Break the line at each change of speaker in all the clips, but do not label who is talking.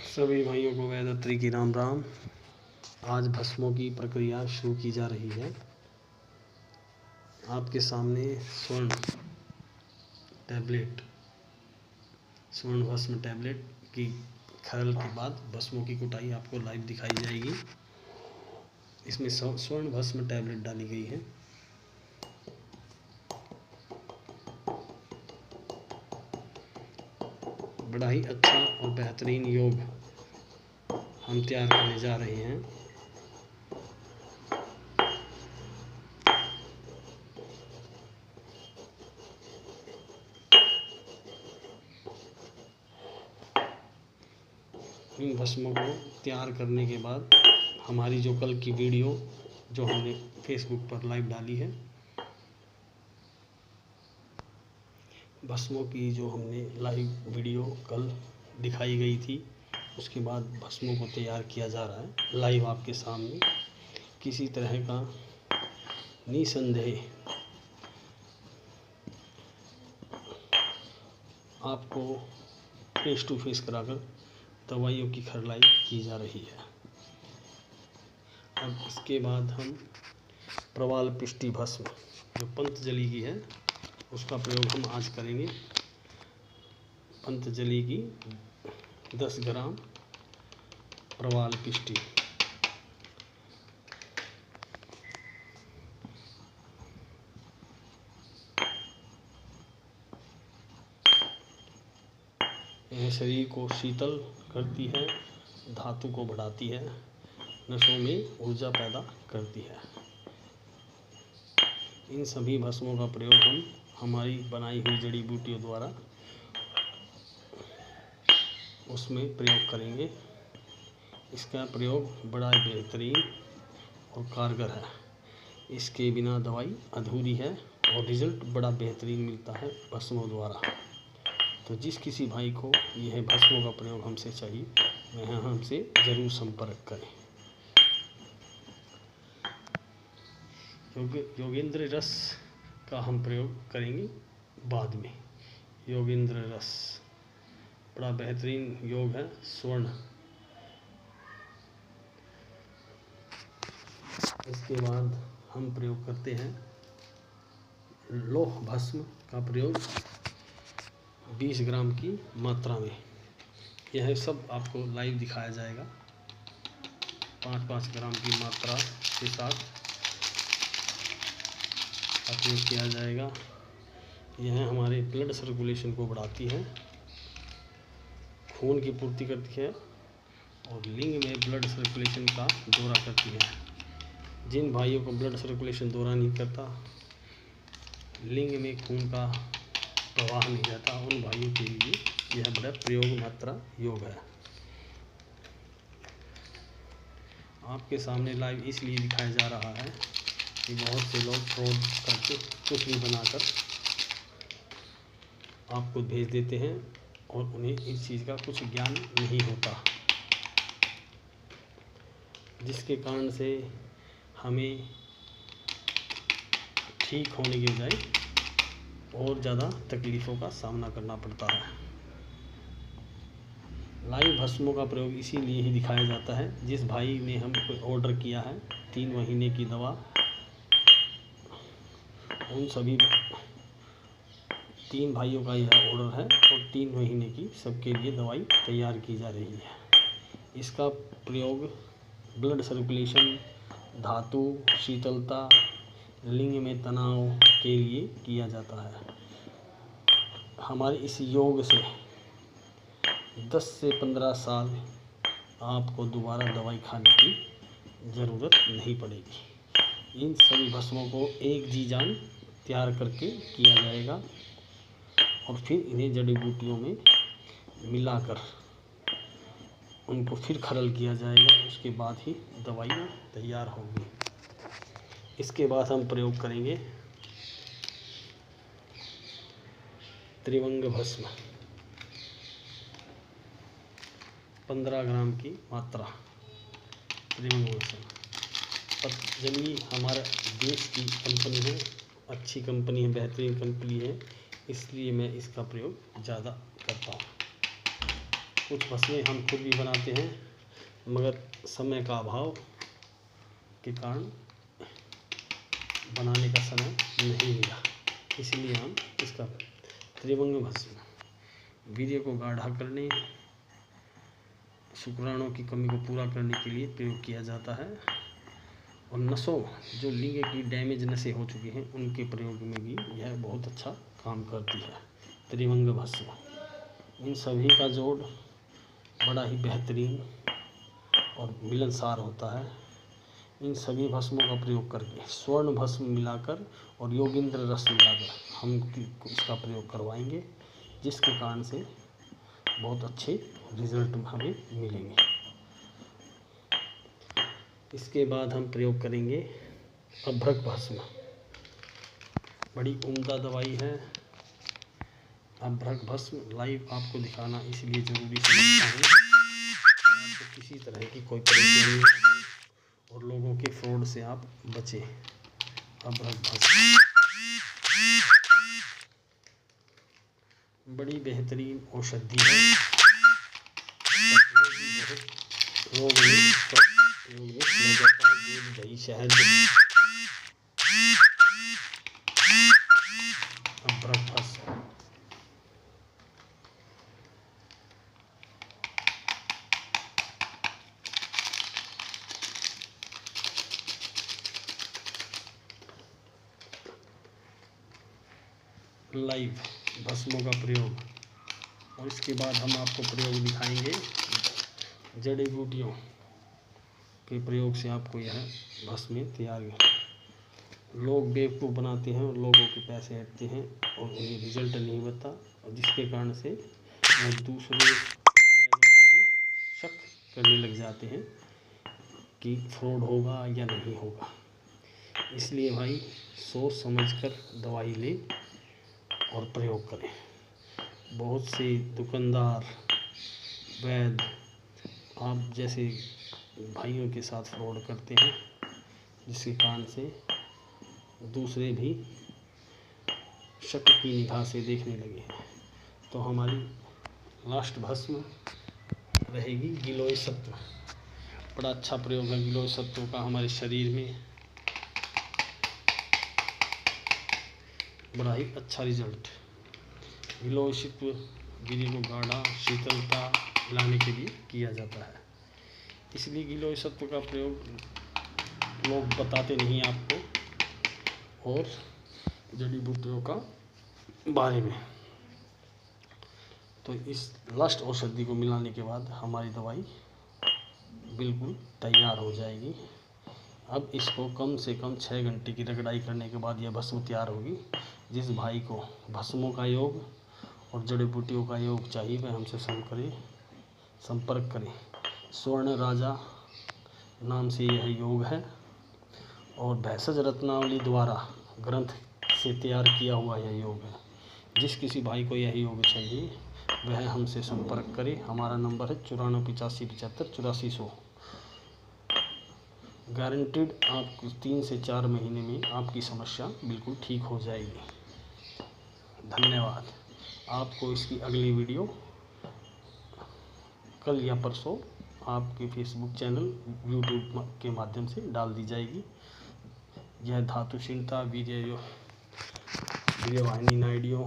सभी भाइयों को वेदत्री की राम राम। आज भस्मों की प्रक्रिया शुरू की जा रही है। आपके सामने स्वर्ण भस्म टैबलेट की खरल के बाद भस्मों की कुटाई आपको लाइव दिखाई जाएगी। इसमें स्वर्ण भस्म टैबलेट डाली गई है। बड़ा ही अच्छा और बेहतरीन योग हम तैयार करने जा रहे हैं। इन भस्मों को तैयार करने के बाद हमारी जो कल की वीडियो जो हमने फेसबुक पर लाइव डाली है, भस्मों की जो हमने लाइव वीडियो कल दिखाई गई थी, उसके बाद भस्मों को तैयार किया जा रहा है लाइव आपके सामने। किसी तरह का निसंदेह आपको फेस टू फेस कराकर दवाइयों की खरलाई की जा रही है। अब इसके बाद हम प्रवाल पिष्टी भस्म जो पंतजलि की है उसका प्रयोग हम आज करेंगे। पंतजलि की 10 ग्राम प्रवाल पिष्टी। यह शरीर को शीतल करती है, धातु को बढ़ाती है, नसों में ऊर्जा पैदा करती है। इन सभी भस्मों का प्रयोग हम हमारी बनाई हुई जड़ी बूटियों द्वारा उसमें प्रयोग करेंगे। इसका प्रयोग बड़ा बेहतरीन और कारगर है। इसके बिना दवाई अधूरी है और रिजल्ट बड़ा बेहतरीन मिलता है भस्मों द्वारा। तो जिस किसी भाई को यह भस्मों का प्रयोग हमसे चाहिए, वह हमसे ज़रूर संपर्क करें। योगेंद्र रस का हम प्रयोग करेंगे बाद में। योगेंद्र रस बड़ा बेहतरीन योग है स्वर्ण। इसके बाद हम प्रयोग करते हैं लौह भस्म का प्रयोग 20 ग्राम की मात्रा में। यह सब आपको लाइव दिखाया जाएगा। 5-5 ग्राम की मात्रा के साथ प्रयोग किया जाएगा। यह हमारे ब्लड सर्कुलेशन को बढ़ाती है, खून की पूर्ति करती है और लिंग में ब्लड सर्कुलेशन का दौरा करती है। जिन भाइयों को ब्लड सर्कुलेशन दौरा नहीं करता, लिंग में खून का प्रवाह नहीं रहता, उन भाइयों के लिए यह बड़ा प्रयोग मात्रा योग है। आपके सामने लाइव इसलिए दिखाया जा रहा है कि बहुत से लोग फ्रॉड करके कुछ भी बनाकर आपको भेज देते हैं और उन्हें इस चीज़ का कुछ ज्ञान नहीं होता, जिसके कारण से हमें ठीक होने के बजाय और ज़्यादा तकलीफ़ों का सामना करना पड़ता है। लाइव भस्मों का प्रयोग इसीलिए ही दिखाया जाता है। जिस भाई ने हमको ऑर्डर किया है 3 महीने की दवा, उन सभी 3 भाइयों का यह ऑर्डर है और 3 महीने की सबके लिए दवाई तैयार की जा रही है। इसका प्रयोग ब्लड सर्कुलेशन, धातु, शीतलता, लिंग में तनाव के लिए किया जाता है। हमारे इस योग से 10 से 15 साल आपको दोबारा दवाई खाने की ज़रूरत नहीं पड़ेगी। इन सभी भस्मों को एक जी जान तैयार करके किया जाएगा और फिर इन्हें जड़ी बूटियों में मिलाकर उनको फिर खरल किया जाएगा। उसके बाद ही दवाइयाँ तैयार होंगी। इसके बाद हम प्रयोग करेंगे त्रिभंग भस्म 15 ग्राम की मात्रा। त्रिभंग भस्म पतंजलि हमारे देश की कंपनी है, अच्छी कंपनी है, बेहतरीन कंपनी है, इसलिए मैं इसका प्रयोग ज़्यादा करता हूँ। कुछ भस्में हम खुद भी बनाते हैं, मगर समय का अभाव के कारण बनाने का समय नहीं मिला, इसलिए हम इसका त्रिभंग भस्म वीर्य को गाढ़ा करने, शुक्राणुओं की कमी को पूरा करने के लिए प्रयोग किया जाता है। और नसों, जो लिंग की डैमेज नसें हो चुकी हैं, उनके प्रयोग में भी यह बहुत अच्छा काम करती है त्रिभंग भस्म। इन सभी का जोड़ बड़ा ही बेहतरीन और मिलनसार होता है। इन सभी भस्मों का प्रयोग करके स्वर्ण भस्म मिलाकर और योगेंद्र रस मिलाकर हम इसका प्रयोग करवाएंगे, जिसके कारण से बहुत अच्छे रिजल्ट हमें मिलेंगे। इसके बाद हम प्रयोग करेंगे अभ्रक भस्म। बड़ी उम्दा दवाई है अभ्रक भस्म। लाइव आपको दिखाना इसलिए ज़रूरी समझता हूँ कि आपको किसी तरह की कोई परेशानी न हो और लोगों के फ्रॉड से आप बचें। अभ्रक भस्म बड़ी बेहतरीन औषधि है। रोग में दूध, दही, शहद। अभ्रक भस्म लाइव भस्मों का प्रयोग। और इसके बाद हम आपको प्रयोग दिखाएंगे जड़ी बूटियों के प्रयोग से आपको यह भस्में तैयार। लोग बेवकूफ़ बनाते हैं और लोगों के पैसे हटते हैं और उन्हें रिजल्ट नहीं होता, और जिसके कारण से वो दूसरे वैद्यों पर भी शक करने लग जाते हैं कि फ्रॉड होगा या नहीं होगा। इसलिए भाई सोच समझकर दवाई लें और प्रयोग करें। बहुत से दुकानदार, वैद्य आप जैसे भाइयों के साथ फ्रॉड करते हैं, जिसके कारण से दूसरे भी शक की निगाह से देखने लगे हैं। तो हमारी लास्ट भस्म रहेगी गिलोय सत्व। बड़ा अच्छा प्रयोग है गिलोय सत्व का हमारे शरीर में, बड़ा ही अच्छा रिजल्ट। गिलोय सत्व वीर्य को गाढ़ा, शीतलता लाने के लिए किया जाता है। इसलिए गिलोय सत्व का प्रयोग लोग बताते नहीं आपको और जड़ी बूटियों का बारे में। तो इस लास्ट औषधि को मिलाने के बाद हमारी दवाई बिल्कुल तैयार हो जाएगी। अब इसको कम से कम 6 घंटे की रगड़ाई करने के बाद यह भस्म तैयार होगी। जिस भाई को भस्मों का योग और जड़ी बूटियों का योग चाहिए वह हमसे संपर्क करें। स्वर्ण राजा नाम से यह योग है और भैषज रत्नावली द्वारा ग्रंथ से तैयार किया हुआ यह योग है। जिस किसी भाई को यह योग चाहिए वह हमसे संपर्क करे। हमारा नंबर है 94 85 75 8400। गारंटीड आपको 3 से 4 महीने में आपकी समस्या बिल्कुल ठीक हो जाएगी। धन्यवाद। आपको इसकी अगली वीडियो कल या परसों आपके फेसबुक चैनल, यूट्यूब के माध्यम से डाल दी जाएगी। यह धातुशीलता, वीर्यवाहिनी नाड़ियों,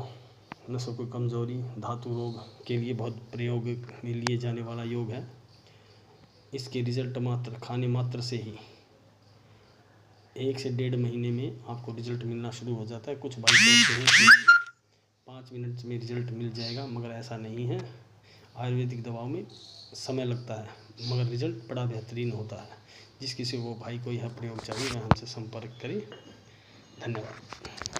नसों की कमजोरी, धातु रोग के लिए बहुत प्रयोग में लिए जाने वाला योग है। इसके रिजल्ट मात्र खाने मात्र से ही 1 से 1.5 महीने में आपको रिजल्ट मिलना शुरू हो जाता है। कुछ भाई सोचते हैं कि 5 मिनट में रिजल्ट मिल जाएगा, मगर ऐसा नहीं है। आयुर्वेदिक दवाओं में समय लगता है, मगर रिजल्ट बड़ा बेहतरीन होता है। जिस किसी को भाई को यह प्रयोग चाहिए वह हमसे संपर्क करें। धन्यवाद।